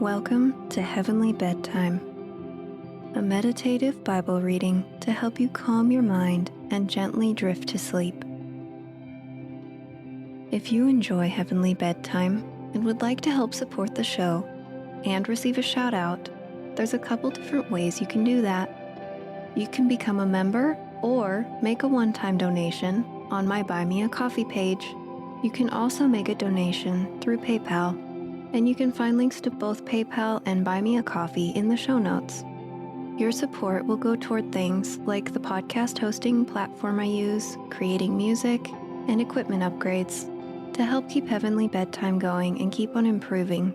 Welcome to Heavenly Bedtime, a meditative Bible reading to help you calm your mind and gently drift to sleep. If you enjoy Heavenly Bedtime and would like to help support the show and receive a shout out, there's a couple different ways you can do that. You can become a member or make a one-time donation on my Buy Me a Coffee page. You can also make a donation through PayPal, and you can find links to both PayPal and Buy Me a Coffee in the show notes. Your support will go toward things like the podcast hosting platform I use, creating music, and equipment upgrades to help keep Heavenly Bedtime going and keep on improving.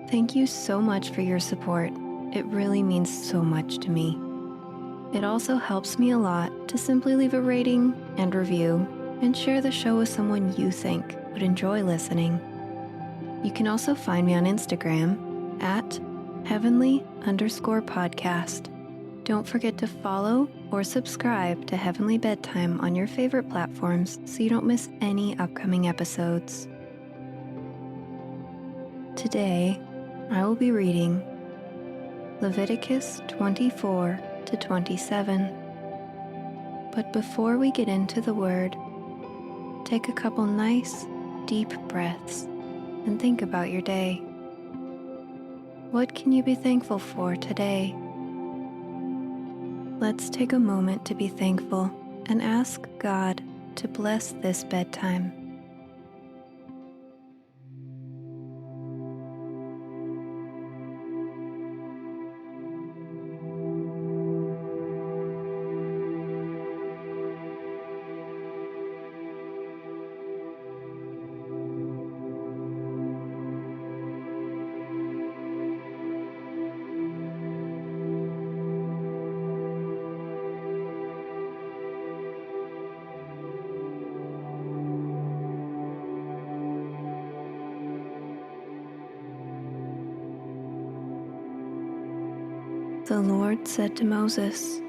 Thank you so much for your support. It really means so much to me. It also helps me a lot to simply leave a rating and review and share the show with someone you think would enjoy listening. You can also find me on Instagram at heavenly_podcast. Don't forget to follow or subscribe to Heavenly Bedtime on your favorite platforms so you don't miss any upcoming episodes. Today, I will be reading Leviticus 24 to 27. But before we get into the word, take a couple nice, deep breaths and think about your day. What can you be thankful for today? Let's take a moment to be thankful and ask God to bless this bedtime. The Lord said to Moses,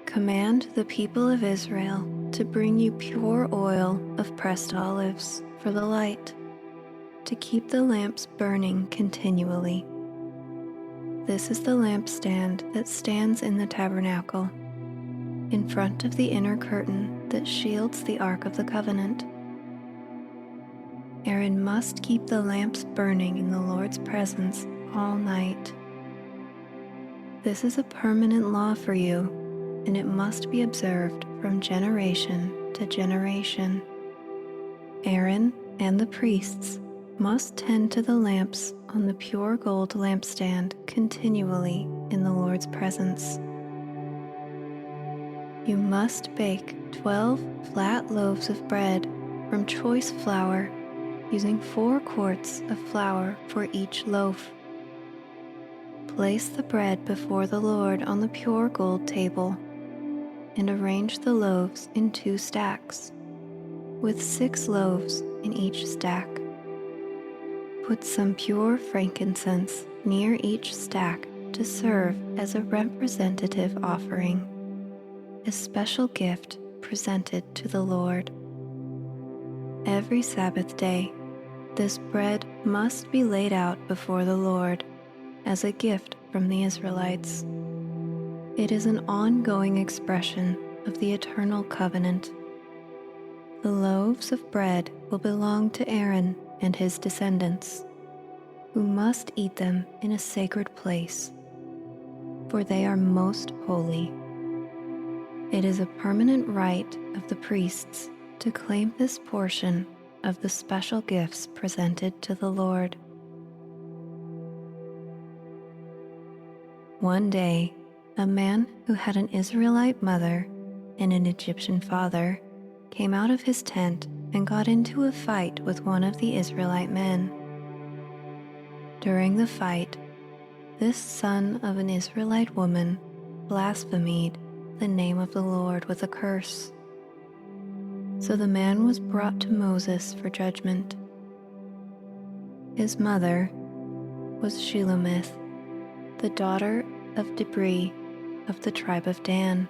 "Command the people of Israel to bring you pure oil of pressed olives for the light, to keep the lamps burning continually. This is the lampstand that stands in the tabernacle, in front of the inner curtain that shields the Ark of the Covenant. Aaron must keep the lamps burning in the Lord's presence all night. This is a permanent law for you, and it must be observed from generation to generation. Aaron and the priests must tend to the lamps on the pure gold lampstand continually in the Lord's presence. You must bake 12 flat loaves of bread from choice flour, using 4 quarts of flour for each loaf. Place the bread before the Lord on the pure gold table, and arrange the loaves in 2 stacks, with 6 loaves in each stack. Put some pure frankincense near each stack to serve as a representative offering, a special gift presented to the Lord. Every Sabbath day, this bread must be laid out before the Lord as a gift from the Israelites. It is an ongoing expression of the eternal covenant. The loaves of bread will belong to Aaron and his descendants, who must eat them in a sacred place, for they are most holy. It is a permanent right of the priests to claim this portion of the special gifts presented to the Lord. One day, a man who had an Israelite mother and an Egyptian father came out of his tent and got into a fight with one of the Israelite men. During the fight, this son of an Israelite woman blasphemed the name of the Lord with a curse. So the man was brought to Moses for judgment. His mother was Shelomith, the daughter of Debri of the tribe of Dan.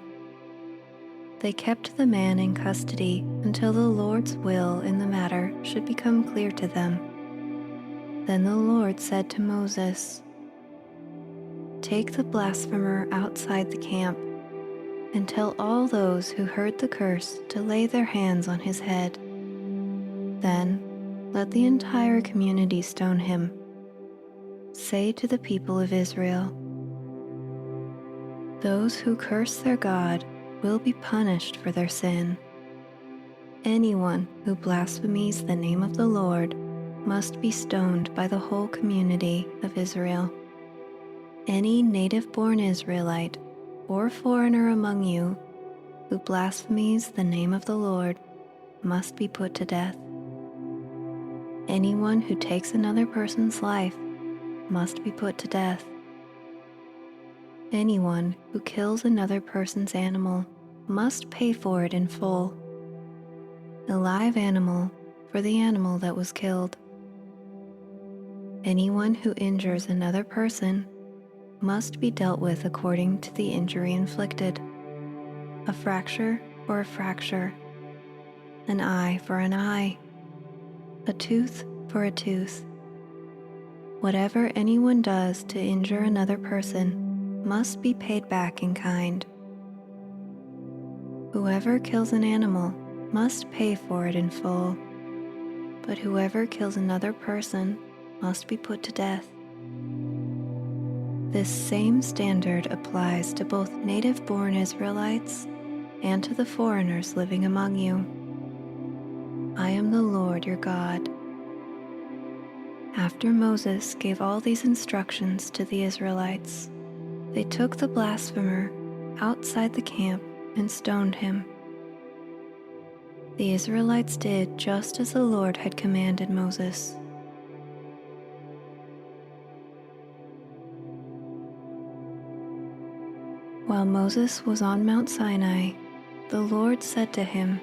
They kept the man in custody until the Lord's will in the matter should become clear to them. Then the Lord said to Moses, "Take the blasphemer outside the camp and tell all those who heard the curse to lay their hands on his head. Then let the entire community stone him. Say to the people of Israel, 'Those who curse their God will be punished for their sin. Anyone who blasphemes the name of the Lord must be stoned by the whole community of Israel. Any native-born Israelite or foreigner among you who blasphemes the name of the Lord must be put to death. Anyone who takes another person's life must be put to death. Anyone who kills another person's animal must pay for it in full. A live animal for the animal that was killed. Anyone who injures another person must be dealt with according to the injury inflicted. A fracture for a fracture, an eye for an eye, a tooth for a tooth. Whatever anyone does to injure another person must be paid back in kind. Whoever kills an animal must pay for it in full, but whoever kills another person must be put to death. This same standard applies to both native-born Israelites and to the foreigners living among you. I am the Lord your God." After Moses gave all these instructions to the Israelites, they took the blasphemer outside the camp and stoned him. The Israelites did just as the Lord had commanded Moses. While Moses was on Mount Sinai, the Lord said to him,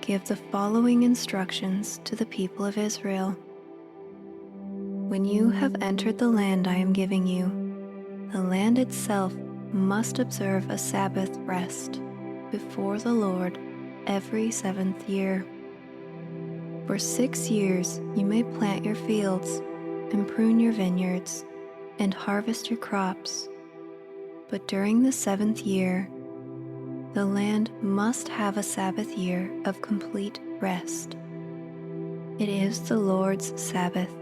"Give the following instructions to the people of Israel. When you have entered the land I am giving you, the land itself must observe a Sabbath rest before the Lord every 7th year. For 6 years you may plant your fields and prune your vineyards and harvest your crops. But during the 7th year, the land must have a Sabbath year of complete rest. It is the Lord's Sabbath.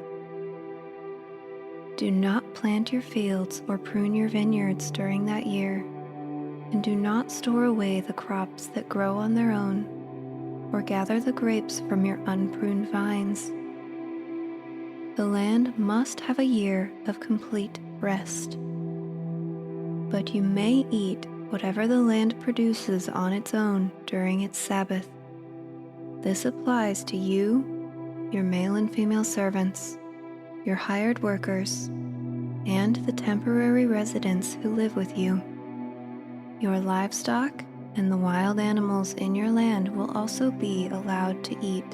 Do not plant your fields or prune your vineyards during that year, and do not store away the crops that grow on their own, or gather the grapes from your unpruned vines. The land must have a year of complete rest. But you may eat whatever the land produces on its own during its Sabbath. This applies to you, your male and female servants, your hired workers, and the temporary residents who live with you. Your livestock and the wild animals in your land will also be allowed to eat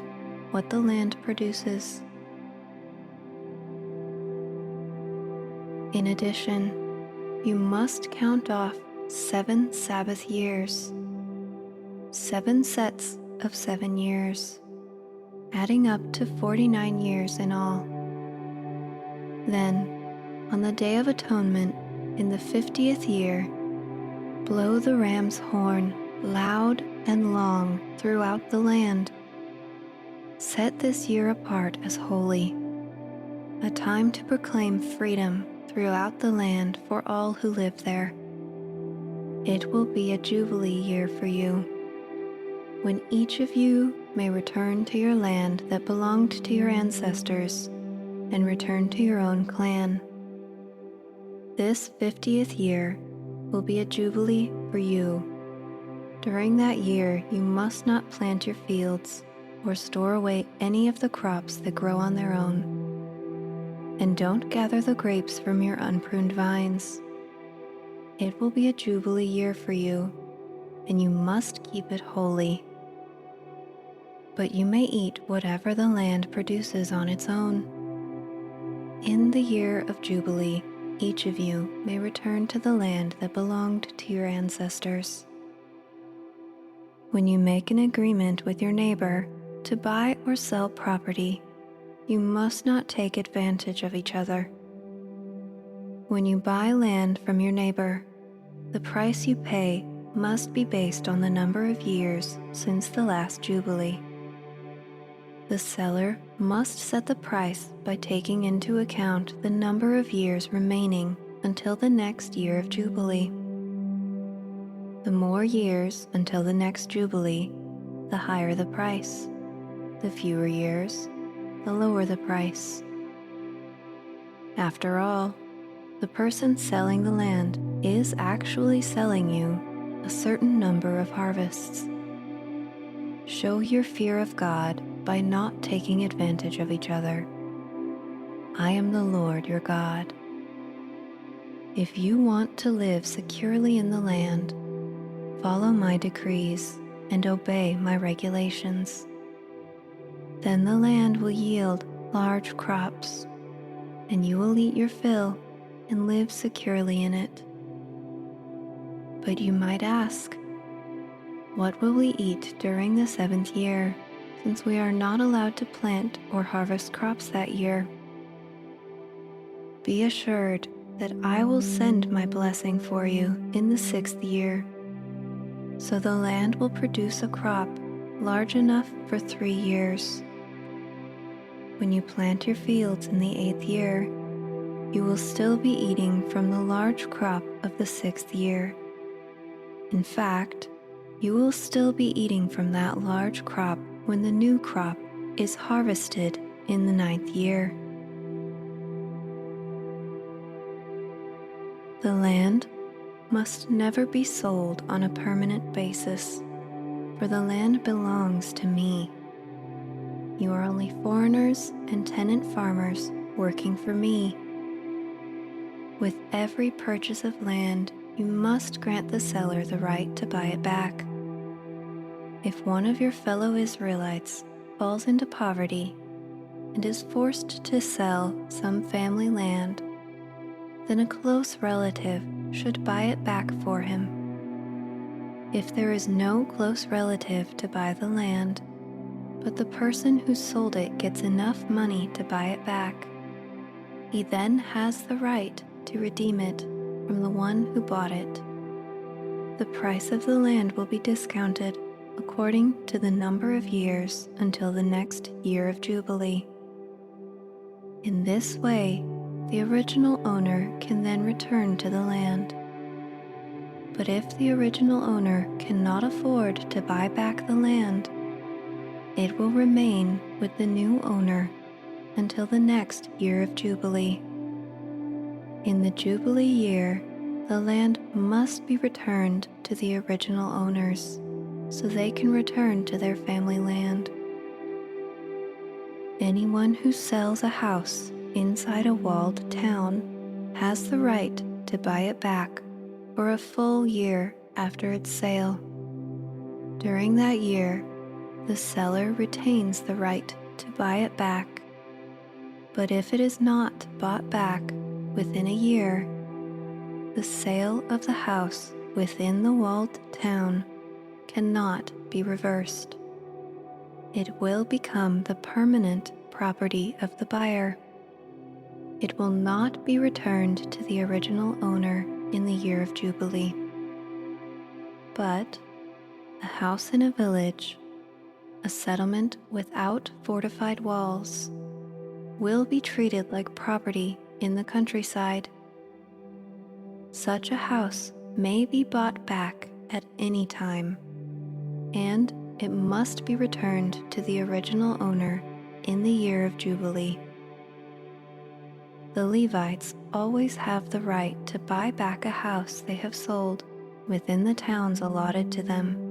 what the land produces. In addition, you must count off 7 Sabbath years, 7 sets of 7 years, adding up to 49 years in all. Then, on the Day of Atonement in the 50th year, blow the ram's horn loud and long throughout the land. Set this year apart as holy, a time to proclaim freedom throughout the land for all who live there. It will be a Jubilee year for you, when each of you may return to your land that belonged to your ancestors and return to your own clan. This 50th year will be a Jubilee for you. During that year, you must not plant your fields or store away any of the crops that grow on their own. And don't gather the grapes from your unpruned vines. It will be a Jubilee year for you, and you must keep it holy. But you may eat whatever the land produces on its own. In the year of Jubilee, each of you may return to the land that belonged to your ancestors. When you make an agreement with your neighbor to buy or sell property, you must not take advantage of each other. When you buy land from your neighbor, the price you pay must be based on the number of years since the last Jubilee. The seller must set the price by taking into account the number of years remaining until the next year of Jubilee. The more years until the next Jubilee, the higher the price. The fewer years, the lower the price. After all, the person selling the land is actually selling you a certain number of harvests. Show your fear of God by not taking advantage of each other. I am the Lord your God. If you want to live securely in the land, follow my decrees and obey my regulations. Then the land will yield large crops, and you will eat your fill and live securely in it. But you might ask, what will we eat during the 7th year, since we are not allowed to plant or harvest crops that year? Be assured that I will send my blessing for you in the 6th year, so the land will produce a crop large enough for 3 years. When you plant your fields in the 8th year, you will still be eating from the large crop of the 6th year. In fact, you will still be eating from that large crop when the new crop is harvested in the 9th year. The land must never be sold on a permanent basis, for the land belongs to me. You are only foreigners and tenant farmers working for me. With every purchase of land, you must grant the seller the right to buy it back. If one of your fellow Israelites falls into poverty and is forced to sell some family land, then a close relative should buy it back for him. If there is no close relative to buy the land, but the person who sold it gets enough money to buy it back, he then has the right to redeem it from the one who bought it. The price of the land will be discounted according to the number of years until the next year of Jubilee. In this way, the original owner can then return to the land. But if the original owner cannot afford to buy back the land, it will remain with the new owner until the next year of Jubilee. In the Jubilee year, the land must be returned to the original owners, so they can return to their family land. Anyone who sells a house inside a walled town has the right to buy it back for a full year after its sale. During that year, the seller retains the right to buy it back. But if it is not bought back within a year, the sale of the house within the walled town cannot be reversed. It will become the permanent property of the buyer. It will not be returned to the original owner in the year of Jubilee. But a house in a village, a settlement without fortified walls, will be treated like property in the countryside. Such a house may be bought back at any time, and it must be returned to the original owner in the year of Jubilee. The Levites always have the right to buy back a house they have sold within the towns allotted to them.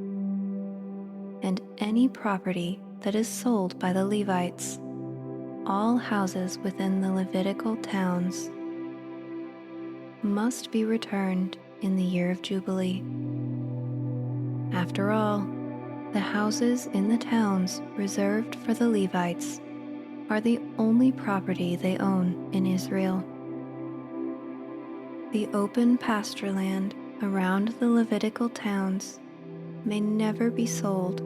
And any property that is sold by the Levites, all houses within the Levitical towns, must be returned in the year of Jubilee. After all, the houses in the towns reserved for the Levites are the only property they own in Israel. The open pasture land around the Levitical towns may never be sold.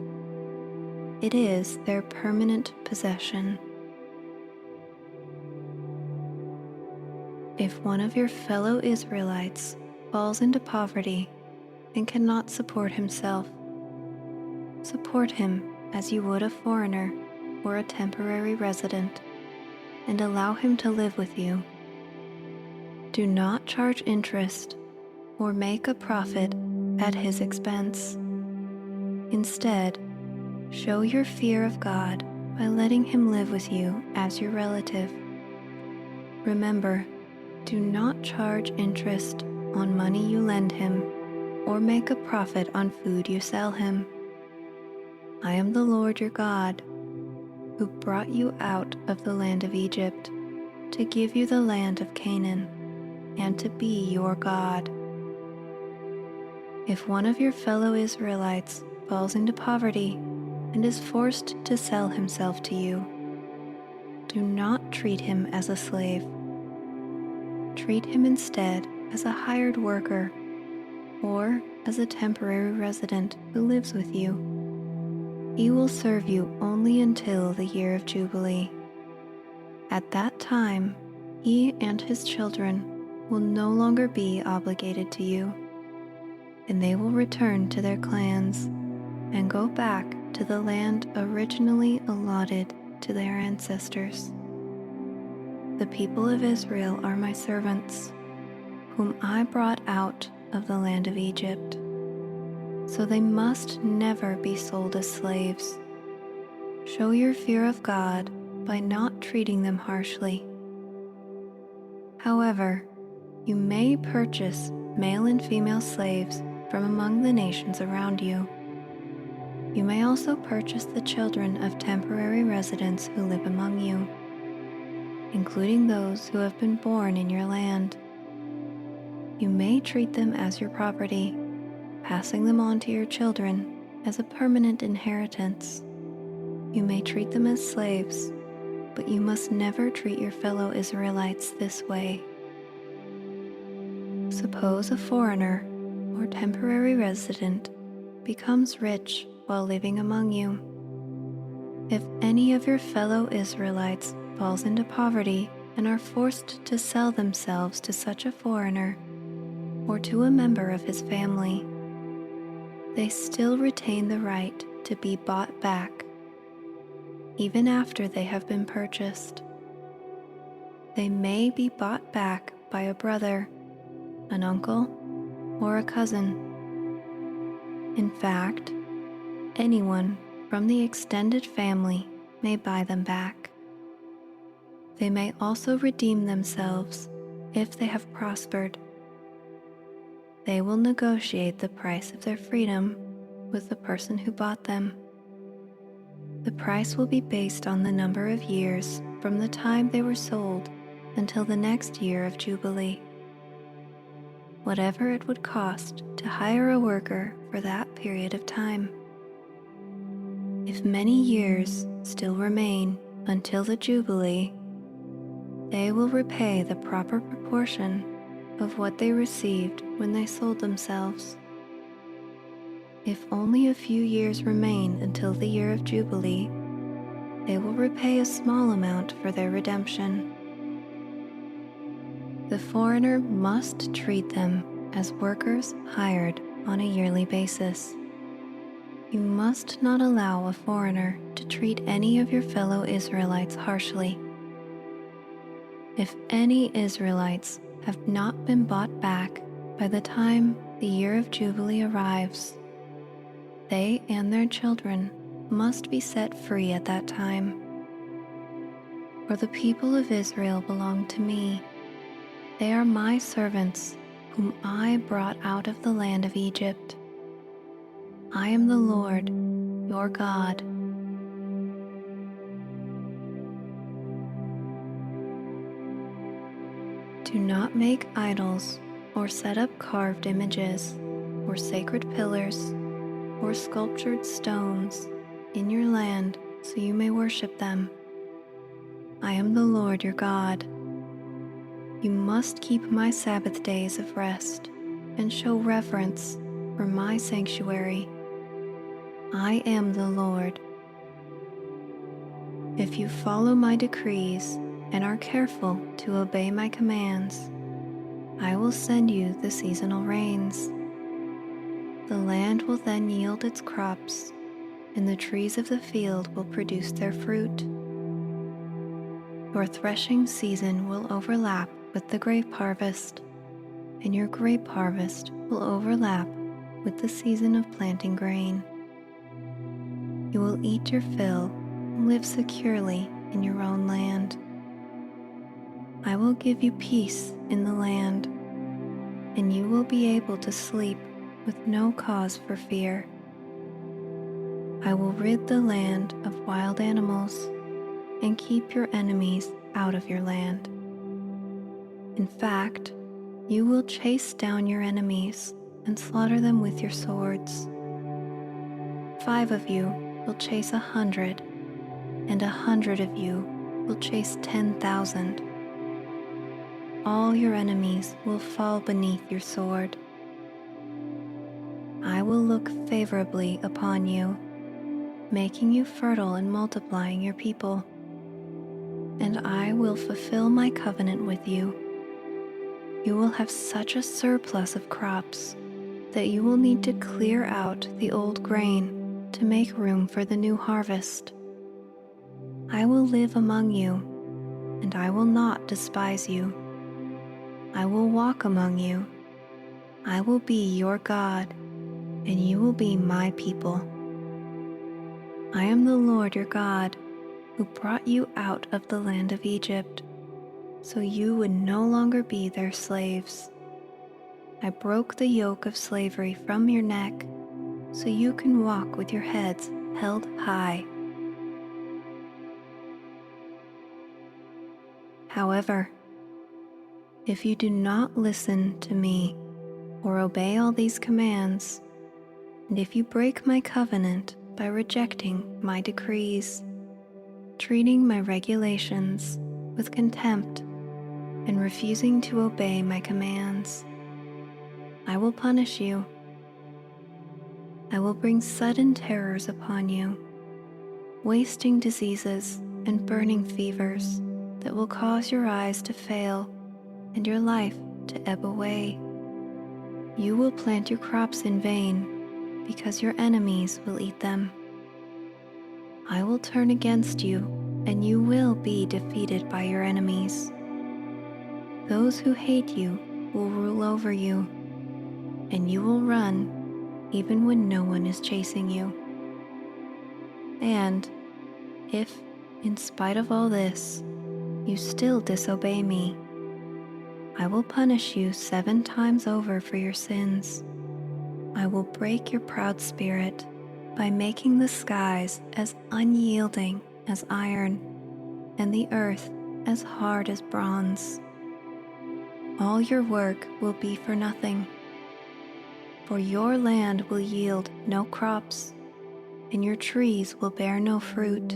It is their permanent possession. If one of your fellow Israelites falls into poverty and cannot support himself, support him as you would a foreigner or a temporary resident, and allow him to live with you. Do not charge interest or make a profit at his expense. Instead, show your fear of God by letting him live with you as your relative. Remember, do not charge interest on money you lend him or make a profit on food you sell him. I am the Lord your God, who brought you out of the land of Egypt to give you the land of Canaan and to be your God. If one of your fellow Israelites falls into poverty and is forced to sell himself to you, do not treat him as a slave. Treat him instead as a hired worker or as a temporary resident who lives with you. He will serve you only until the year of Jubilee. At that time, he and his children will no longer be obligated to you, and they will return to their clans and go back to the land originally allotted to their ancestors. The people of Israel are my servants, whom I brought out of the land of Egypt, so they must never be sold as slaves. Show your fear of God by not treating them harshly. However, you may purchase male and female slaves from among the nations around you. You may also purchase the children of temporary residents who live among you, including those who have been born in your land. You may treat them as your property, passing them on to your children as a permanent inheritance. You may treat them as slaves, but you must never treat your fellow Israelites this way. Suppose a foreigner or temporary resident becomes rich while living among you. If any of your fellow Israelites falls into poverty and are forced to sell themselves to such a foreigner or to a member of his family, they still retain the right to be bought back, even after they have been purchased. They may be bought back by a brother, an uncle, or a cousin. In fact, anyone from the extended family may buy them back. They may also redeem themselves if they have prospered. They will negotiate the price of their freedom with the person who bought them. The price will be based on the number of years from the time they were sold until the next year of Jubilee. Whatever it would cost to hire a worker for that period of time. If many years still remain until the Jubilee, they will repay the proper proportion of what they received when they sold themselves. If only a few years remain until the year of Jubilee, they will repay a small amount for their redemption. The foreigner must treat them as workers hired on a yearly basis. You must not allow a foreigner to treat any of your fellow Israelites harshly. If any Israelites have not been bought back by the time the year of Jubilee arrives, they and their children must be set free at that time. For the people of Israel belong to me. They are my servants, whom I brought out of the land of Egypt. I am the Lord, your God. Do not make idols or set up carved images or sacred pillars or sculptured stones in your land so you may worship them. I am the Lord your God. You must keep my Sabbath days of rest and show reverence for my sanctuary. I am the Lord. If you follow my decrees and are careful to obey my commands, I will send you the seasonal rains. The land will then yield its crops, and the trees of the field will produce their fruit. Your threshing season will overlap with the grape harvest, and your grape harvest will overlap with the season of planting grain. You will eat your fill and live securely in your own land. I will give you peace in the land, and you will be able to sleep with no cause for fear. I will rid the land of wild animals and keep your enemies out of your land. In fact, you will chase down your enemies and slaughter them with your swords. 5 of you will chase 100, and 100 of you will chase 10,000. All your enemies will fall beneath your sword. I will look favorably upon you, making you fertile and multiplying your people. And I will fulfill my covenant with you. You will have such a surplus of crops that you will need to clear out the old grain to make room for the new harvest. I will live among you, and I will not despise you. I will walk among you. I will be your God, and you will be my people. I am the Lord your God, who brought you out of the land of Egypt, so you would no longer be their slaves. I broke the yoke of slavery from your neck, so you can walk with your heads held high. However, if you do not listen to me or obey all these commands, and if you break my covenant by rejecting my decrees, treating my regulations with contempt, and refusing to obey my commands, I will punish you. I will bring sudden terrors upon you, wasting diseases and burning fevers that will cause your eyes to fail and your life to ebb away. You will plant your crops in vain because your enemies will eat them. I will turn against you, and you will be defeated by your enemies. Those who hate you will rule over you, and you will run even when no one is chasing you. And if, in spite of all this, you still disobey me, I will punish you 7 times over for your sins. I will break your proud spirit by making the skies as unyielding as iron and the earth as hard as bronze. All your work will be for nothing, for your land will yield no crops, and your trees will bear no fruit.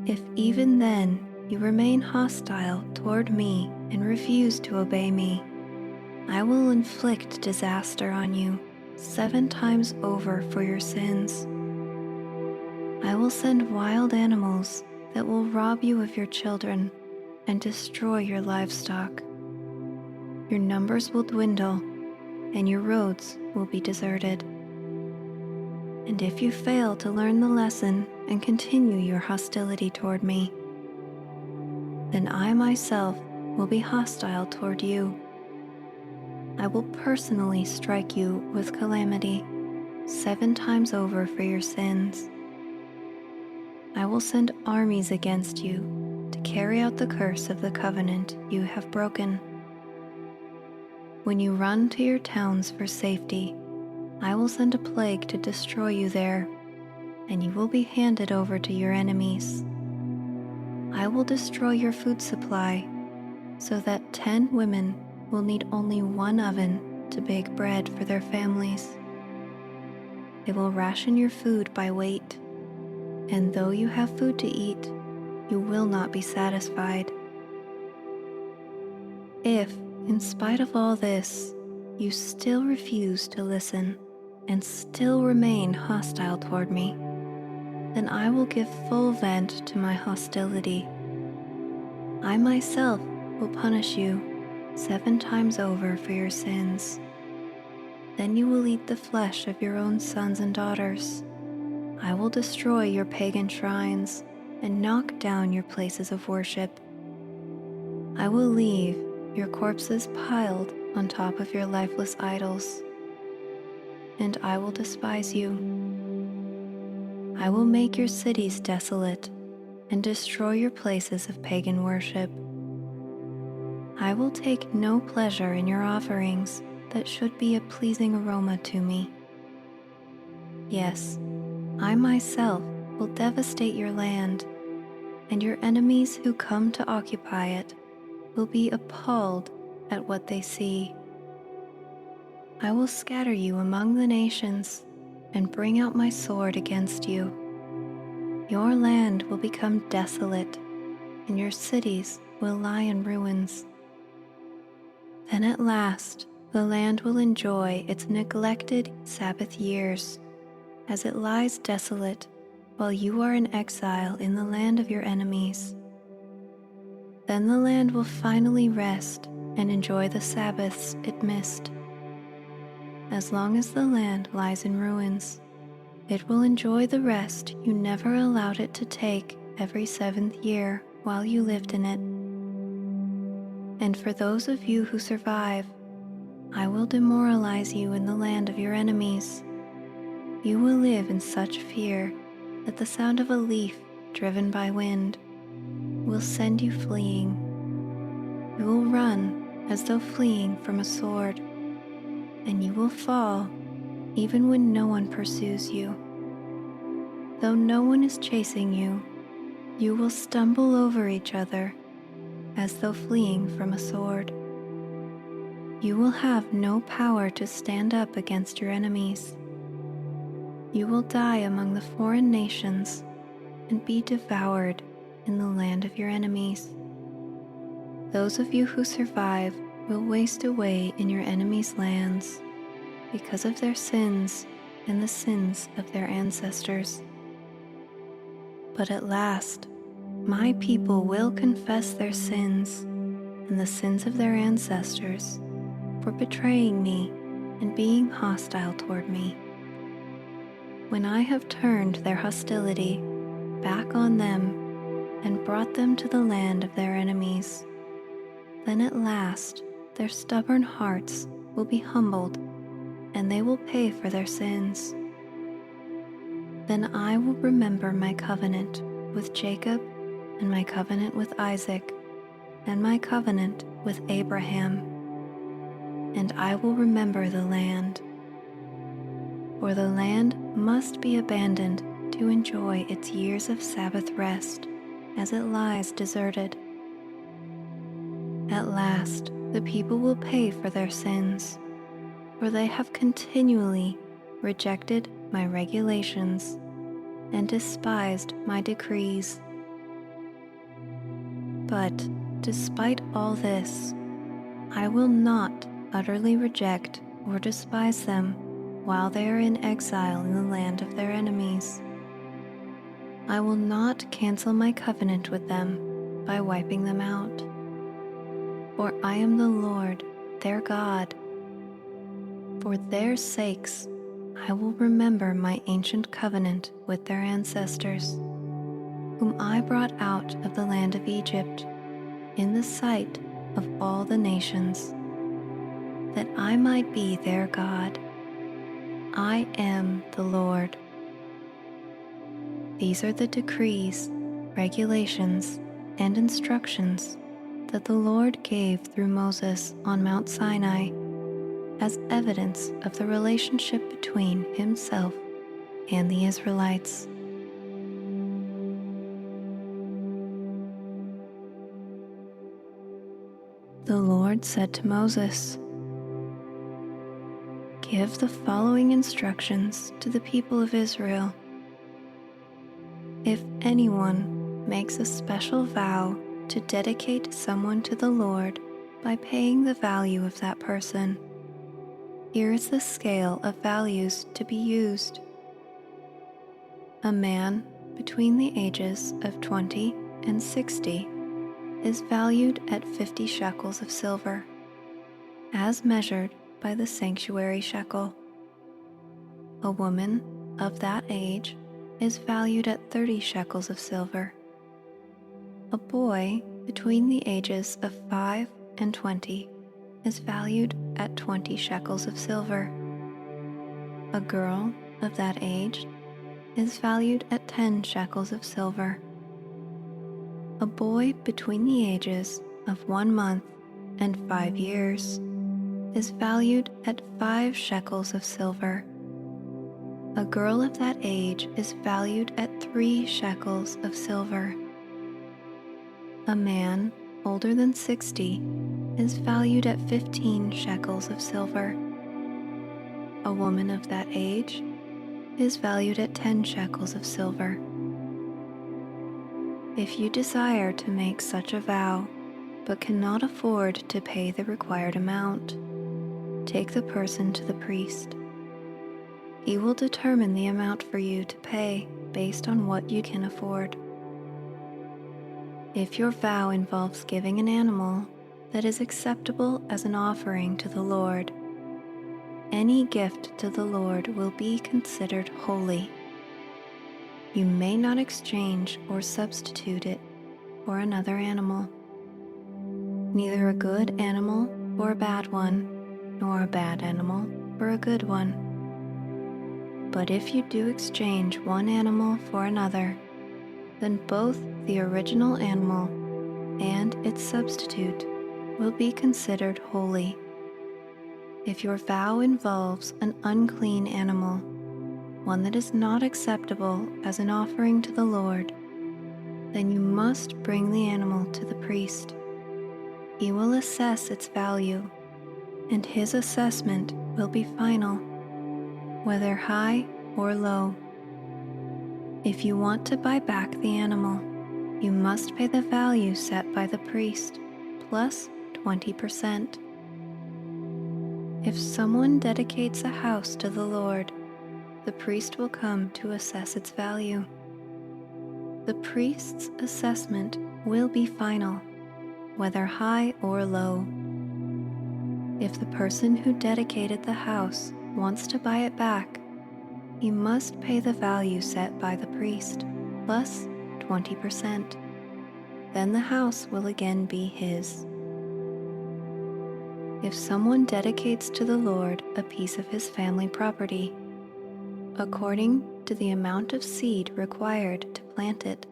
If even then you remain hostile toward me and refuse to obey me, I will inflict disaster on you 7 times over for your sins. I will send wild animals that will rob you of your children and destroy your livestock. Your numbers will dwindle, and your roads will be deserted. And if you fail to learn the lesson and continue your hostility toward me, then I myself will be hostile toward you. I will personally strike you with calamity 7 times over for your sins. I will send armies against you to carry out the curse of the covenant you have broken. When you run to your towns for safety, I will send a plague to destroy you there, and you will be handed over to your enemies. I will destroy your food supply, so that 10 women will need only 1 oven to bake bread for their families. They will ration your food by weight, and though you have food to eat, you will not be satisfied. If, in spite of all this, you still refuse to listen and still remain hostile toward me, then I will give full vent to my hostility I myself will punish you 7 times over for your sins. Then you will eat the flesh of your own sons and daughters. I will destroy your pagan shrines and knock down your places of worship. I will leave your corpses piled on top of your lifeless idols, and I will despise you. I will make your cities desolate and destroy your places of pagan worship. I will take no pleasure in your offerings that should be a pleasing aroma to me. Yes, I myself will devastate your land, and your enemies who come to occupy it will be appalled at what they see. I will scatter you among the nations and bring out my sword against you. Your land will become desolate, and your cities will lie in ruins. Then at last the land will enjoy its neglected Sabbath years, as it lies desolate while you are in exile in the land of your enemies. Then the land will finally rest and enjoy the Sabbaths it missed. As long as the land lies in ruins, it will enjoy the rest you never allowed it to take every 7th year while you lived in it. And for those of you who survive, I will demoralize you in the land of your enemies. You will live in such fear that the sound of a leaf driven by wind will send you fleeing. You will run as though fleeing from a sword, and you will fall even when no one pursues you. Though no one is chasing you, you will stumble over each other as though fleeing from a sword. You will have no power to stand up against your enemies. You will die among the foreign nations and be devoured in the land of your enemies. Those of you who survive will waste away in your enemies' lands because of their sins and the sins of their ancestors. But at last, my people will confess their sins and the sins of their ancestors for betraying me and being hostile toward me. When I have turned their hostility back on them and brought them to the land of their enemies, then at last their stubborn hearts will be humbled, and they will pay for their sins. Then I will remember my covenant with Jacob, and my covenant with Isaac, and my covenant with Abraham, and I will remember the land. For the land must be abandoned to enjoy its years of Sabbath rest as it lies deserted. At last, the people will pay for their sins, for they have continually rejected my regulations and despised my decrees. But despite all this, I will not utterly reject or despise them while they are in exile in the land of their enemies. I will not cancel my covenant with them by wiping them out. For I am the Lord, their God. For their sakes, I will remember my ancient covenant with their ancestors, whom I brought out of the land of Egypt in the sight of all the nations, that I might be their God. I am the Lord. These are the decrees, regulations, and instructions that the Lord gave through Moses on Mount Sinai as evidence of the relationship between himself and the Israelites. The Lord said to Moses, "Give the following instructions to the people of Israel. If anyone makes a special vow to dedicate someone to the Lord by paying the value of that person, here is the scale of values to be used. A man between the ages of 20 and 60 is valued at 50 shekels of silver, as measured by the sanctuary shekel. A woman of that age is valued at 30 shekels of silver. A boy between the ages of 5 and 20 is valued at 20 shekels of silver. A girl of that age is valued at 10 shekels of silver. A boy between the ages of 1 month and 5 years is valued at 5 shekels of silver. A girl of that age is valued at 3 shekels of silver. A man older than 60 is valued at 15 shekels of silver. A woman of that age is valued at 10 shekels of silver. If you desire to make such a vow, but cannot afford to pay the required amount, take the person to the priest. He will determine the amount for you to pay based on what you can afford. If your vow involves giving an animal that is acceptable as an offering to the Lord, any gift to the Lord will be considered holy. You may not exchange or substitute it for another animal. Neither a good animal for a bad one, nor a bad animal for a good one. But if you do exchange one animal for another, then both the original animal and its substitute will be considered holy. If your vow involves an unclean animal, one that is not acceptable as an offering to the Lord, then you must bring the animal to the priest. He will assess its value, and his assessment will be final, whether high or low. If you want to buy back the animal, you must pay the value set by the priest, plus 20%. If someone dedicates a house to the Lord, the priest will come to assess its value. The priest's assessment will be final, whether high or low. If the person who dedicated the house wants to buy it back, he must pay the value set by the priest, plus 20%. Then the house will again be his. If someone dedicates to the Lord a piece of his family property, according to the amount of seed required to plant it,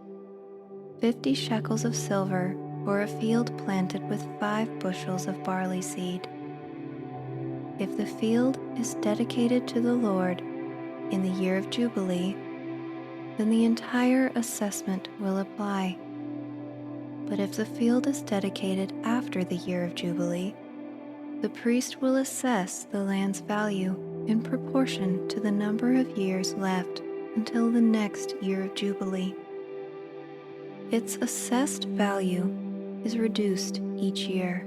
50 shekels of silver for a field planted with 5 bushels of barley seed. If the field is dedicated to the Lord in the year of Jubilee, then the entire assessment will apply. But if the field is dedicated after the year of Jubilee, the priest will assess the land's value in proportion to the number of years left until the next year of Jubilee. Its assessed value is reduced each year.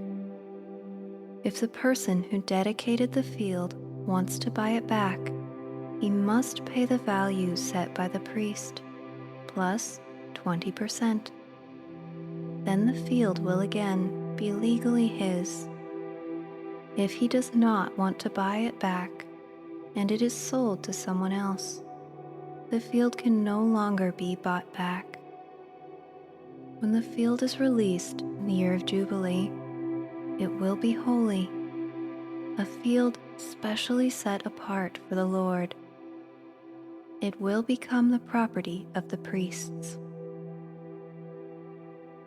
If the person who dedicated the field wants to buy it back, he must pay the value set by the priest, plus 20%. Then the field will again be legally his. If he does not want to buy it back, and it is sold to someone else, the field can no longer be bought back. When the field is released in the year of Jubilee, it will be holy, a field specially set apart for the Lord. It will become the property of the priests.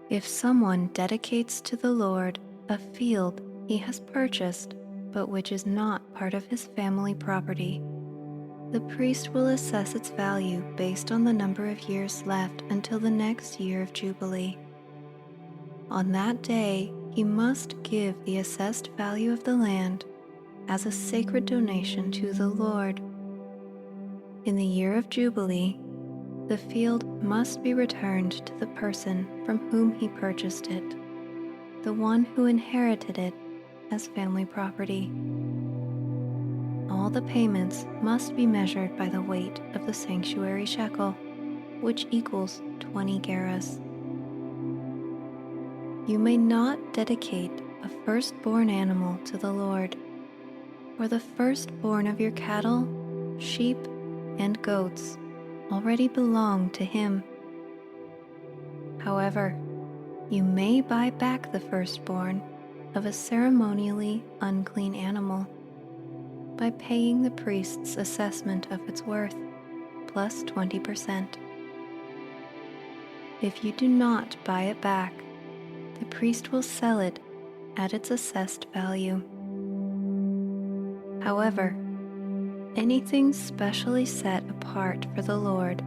If someone dedicates to the Lord a field he has purchased, but which is not part of his family property, the priest will assess its value based on the number of years left until the next year of Jubilee. On that day, he must give the assessed value of the land as a sacred donation to the Lord. In the year of Jubilee, the field must be returned to the person from whom he purchased it, the one who inherited it as family property. All the payments must be measured by the weight of the sanctuary shekel, which equals 20 gerahs. You may not dedicate a firstborn animal to the Lord, or the firstborn of your cattle, sheep, and goats already belong to Him. However, you may buy back the firstborn of a ceremonially unclean animal by paying the priest's assessment of its worth, plus 20%. If you do not buy it back, the priest will sell it at its assessed value. However, anything specially set apart for the Lord,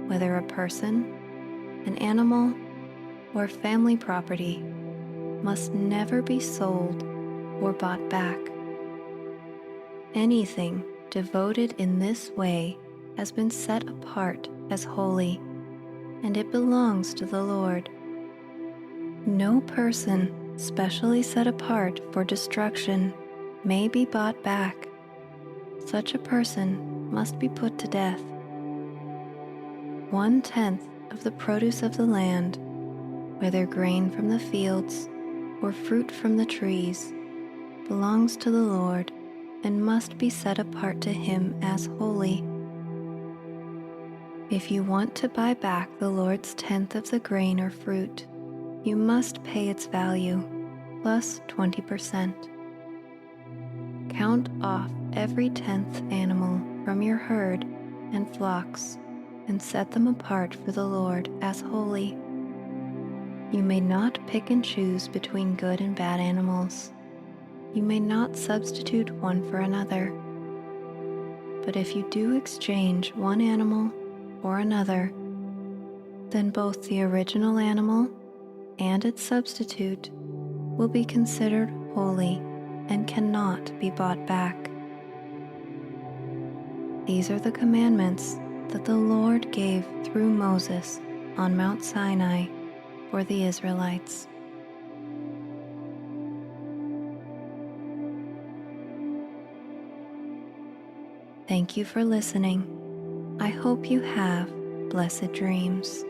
whether a person, an animal, or family property, must never be sold or bought back. Anything devoted in this way has been set apart as holy, and it belongs to the Lord. No person specially set apart for destruction may be bought back. Such a person must be put to death. 1/10 of the produce of the land, whether grain from the fields or fruit from the trees, belongs to the Lord and must be set apart to Him as holy. If you want to buy back the Lord's 10th of the grain or fruit, you must pay its value, plus 20%. Count off every 10th animal from your herd and flocks and set them apart for the Lord as holy. You may not pick and choose between good and bad animals. You may not substitute one for another. But if you do exchange one animal for another, then both the original animal and its substitute will be considered holy and cannot be bought back. These are the commandments that the Lord gave through Moses on Mount Sinai for the Israelites. Thank you for listening. I hope you have blessed dreams.